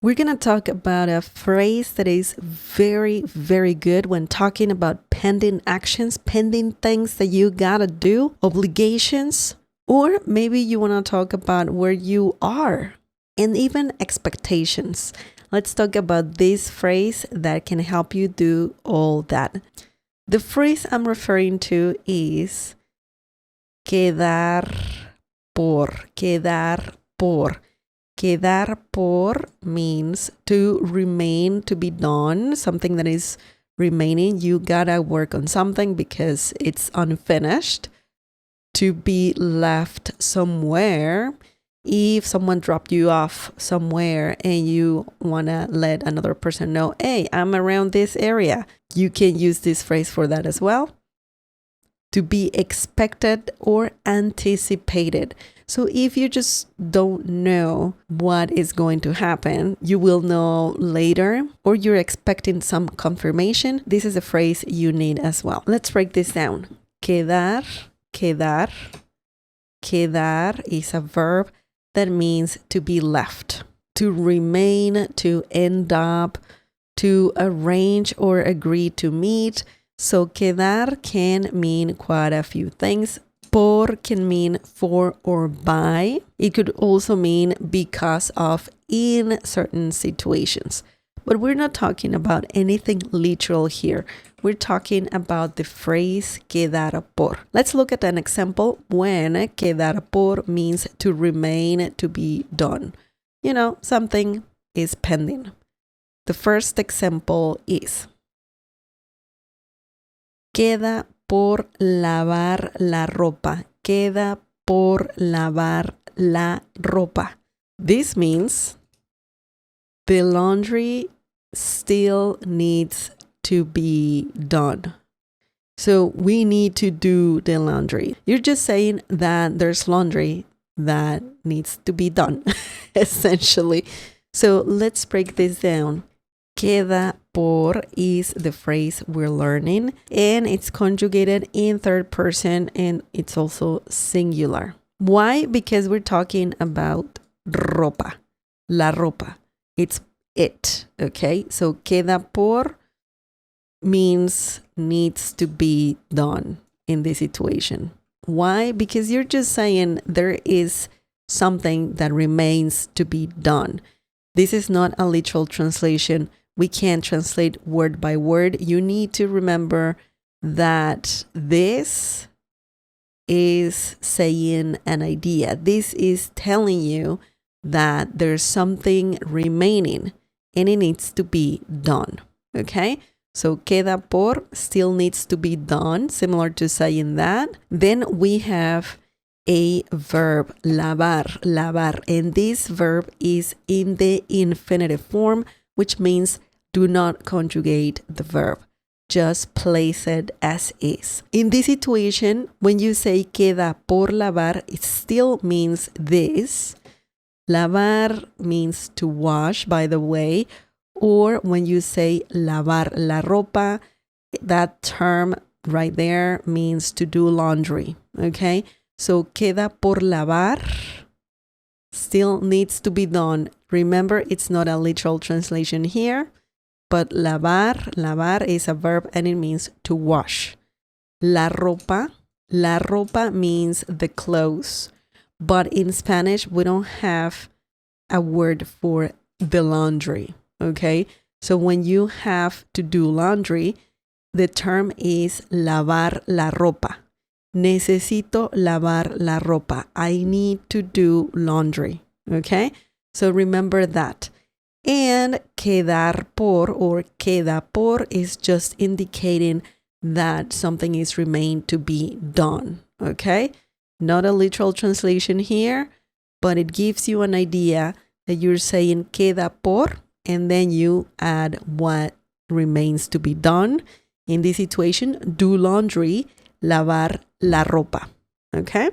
We're going to talk about a phrase that is very, very good when talking about pending actions, pending things that you gotta do, obligations, or maybe you want to talk about where you are and even expectations. Let's talk about this phrase that can help you do all that. The phrase I'm referring to is quedar por, quedar por. Quedar por means to remain, to be done, something that is remaining. You gotta work on something because it's unfinished. To be left somewhere. If someone dropped you off somewhere and you wanna let another person know, hey, I'm around this area, you can use this phrase for that as well. To be expected or anticipated. So if you just don't know what is going to happen, you will know later, or you're expecting some confirmation. This is a phrase you need as well. Let's break this down. Quedar, quedar. Quedar is a verb that means to be left, to remain, to end up, to arrange or agree to meet. So quedar can mean quite a few things. Por can mean for or by. It could also mean because of in certain situations. But we're not talking about anything literal here. We're talking about the phrase quedar por. Let's look at an example when quedar por means to remain, to be done. You know, something is pending. The first example is queda por lavar la ropa. Queda por lavar la ropa. This means the laundry still needs to be done. So we need to do the laundry. You're just saying that there's laundry that needs to be done, essentially. So let's break this down. Queda por is the phrase we're learning, and it's conjugated in third person, and it's also singular. Why? Because we're talking about ropa, la ropa. It's it, okay? So queda por means needs to be done in this situation. Why? Because you're just saying there is something that remains to be done. This is not a literal translation. We can't translate word by word. You need to remember that this is saying an idea. This is telling you that there's something remaining and it needs to be done. Okay? So queda por still needs to be done, similar to saying that. Then we have a verb, lavar, lavar. And this verb is in the infinitive form, which means do not conjugate the verb. Just place it as is. In this situation, when you say queda por lavar, it still means this. Lavar means to wash, by the way. Or when you say lavar la ropa, that term right there means to do laundry. Okay? So queda por lavar still needs to be done. Remember, it's not a literal translation here. But lavar is a verb and it means to wash. La ropa means the clothes. But in Spanish, we don't have a word for the laundry, okay? So when you have to do laundry, the term is lavar la ropa. Necesito lavar la ropa. I need to do laundry, okay? So remember that. And quedar por or queda por is just indicating that something is remained to be done, okay? Not a literal translation here, but it gives you an idea that you're saying queda por, and then you add what remains to be done. In this situation, do laundry, lavar la ropa, okay?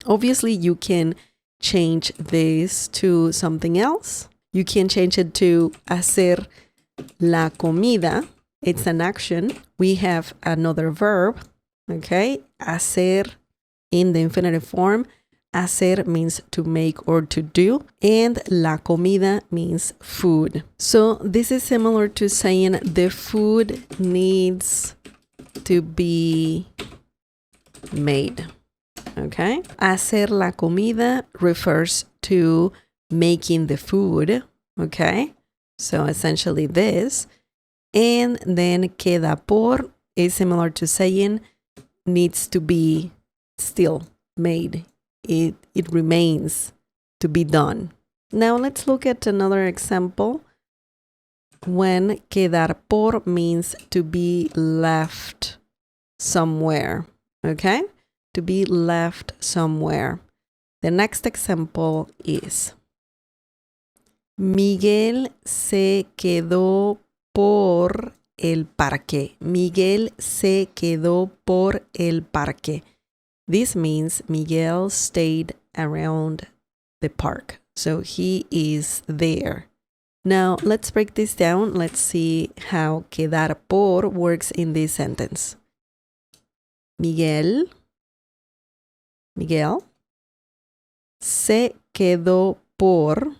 Obviously, you can change this to something else. You can change it to hacer la comida. It's an action. We have another verb, okay? Hacer in the infinitive form. Hacer means to make or to do. And la comida means food. So this is similar to saying the food needs to be made. Okay? Hacer la comida refers to making the food. Okay? So essentially this. And then queda por is similar to saying needs to be still made. It remains to be done. Now let's look at another example. When quedar por means to be left somewhere. Okay? To be left somewhere. The next example is Miguel se quedó por el parque. Miguel se quedó por el parque. This means Miguel stayed around the park. So he is there. Now let's break this down. Let's see how quedar por works in this sentence. Miguel se quedó por,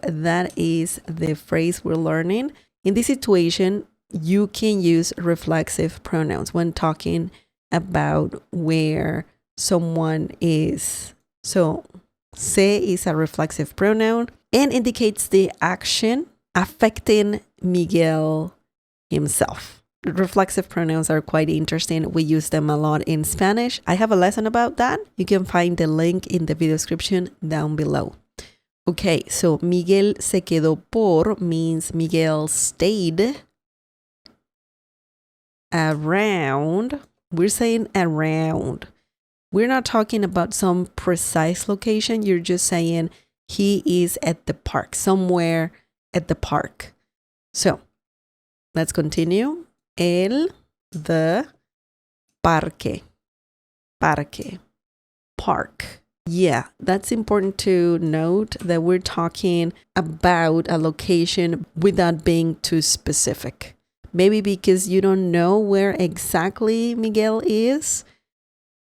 that is the phrase we're learning. In this situation, you can use reflexive pronouns when talking about where someone is. So, se is a reflexive pronoun and indicates the action affecting Miguel himself. Reflexive pronouns are quite interesting. We use them a lot in Spanish. I have a lesson about that. You can find the link in the video description down below. Okay, so Miguel se quedó por means Miguel stayed around. We're saying around. We're not talking about some precise location. You're just saying he is at the park, somewhere at the park. So, let's continue. The parque. Park. Yeah, that's important to note that we're talking about a location without being too specific. Maybe because you don't know where exactly Miguel is.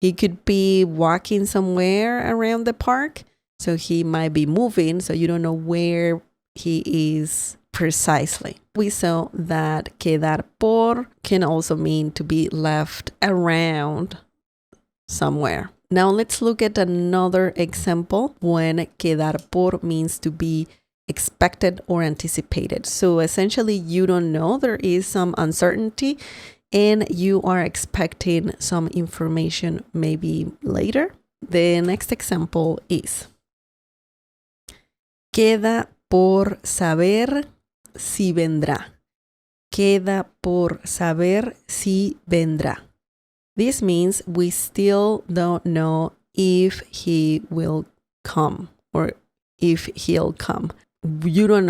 He could be walking somewhere around the park. So he might be moving. So you don't know where he is precisely. We saw that quedar por can also mean to be left around somewhere. Now let's look at another example when quedar por means to be expected or anticipated. So essentially you don't know, there is some uncertainty and you are expecting some information maybe later. The next example is queda por saber si vendrá. Queda por saber si vendrá. This means we still don't know if he will come or if he'll come. You don't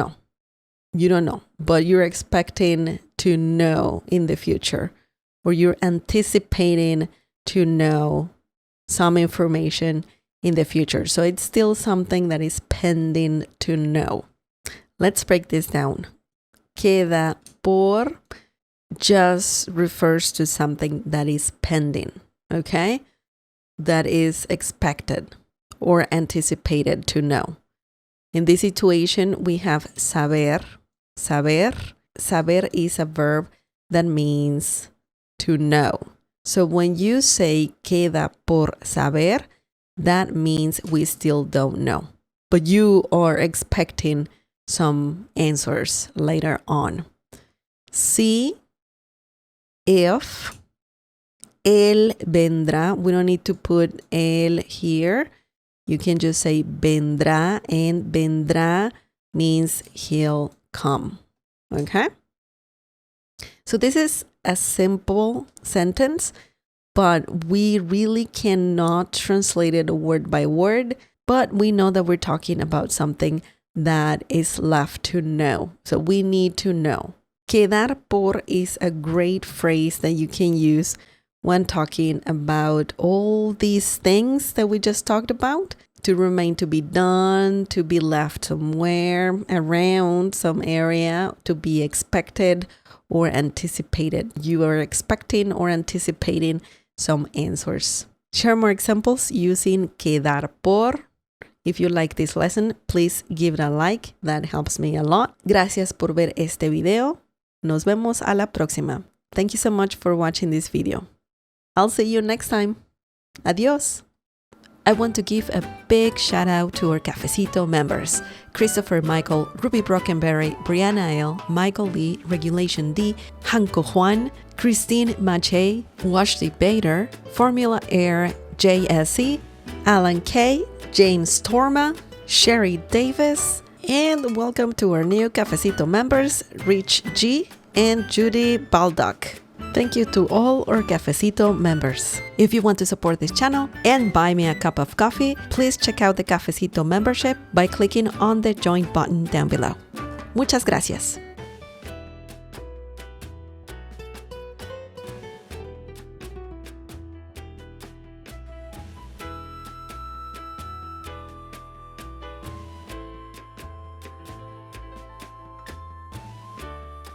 know, but you're expecting to know in the future, or you're anticipating to know some information in the future. So it's still something that is pending to know. Let's break this down. Queda por just refers to something that is pending, okay? That is expected or anticipated to know. In this situation, we have saber. Saber is a verb that means to know. So when you say queda por saber, that means we still don't know. But you are expecting some answers later on. Si, if, él vendrá. We don't need to put él here. You can just say vendrá, and vendrá means he'll come. Okay? So this is a simple sentence, but we really cannot translate it word by word, but we know that we're talking about something that is left to know. So we need to know. Quedar por is a great phrase that you can use when talking about all these things that we just talked about. To remain to be done, to be left somewhere, around some area, to be expected or anticipated. You are expecting or anticipating some answers Share more examples using quedar por. If you like this lesson, please give it a like. That helps me a lot. Gracias por ver este video. Nos vemos a la próxima. Thank you so much for watching this video. I'll see you next time. Adios. I want to give a big shout out to our Cafecito members: Christopher Michael, Ruby Brockenberry, Brianna L, Michael Lee, Regulation D, Hanko Juan, Christine Mache, Washti Bader, Formula Air JSE, Alan K, James Torma, Sherry Davis, and welcome to our new Cafecito members, Rich G and Judy Baldock. Thank you to all our Cafecito members. If you want to support this channel and buy me a cup of coffee, please check out the Cafecito membership by clicking on the join button down below. Muchas gracias.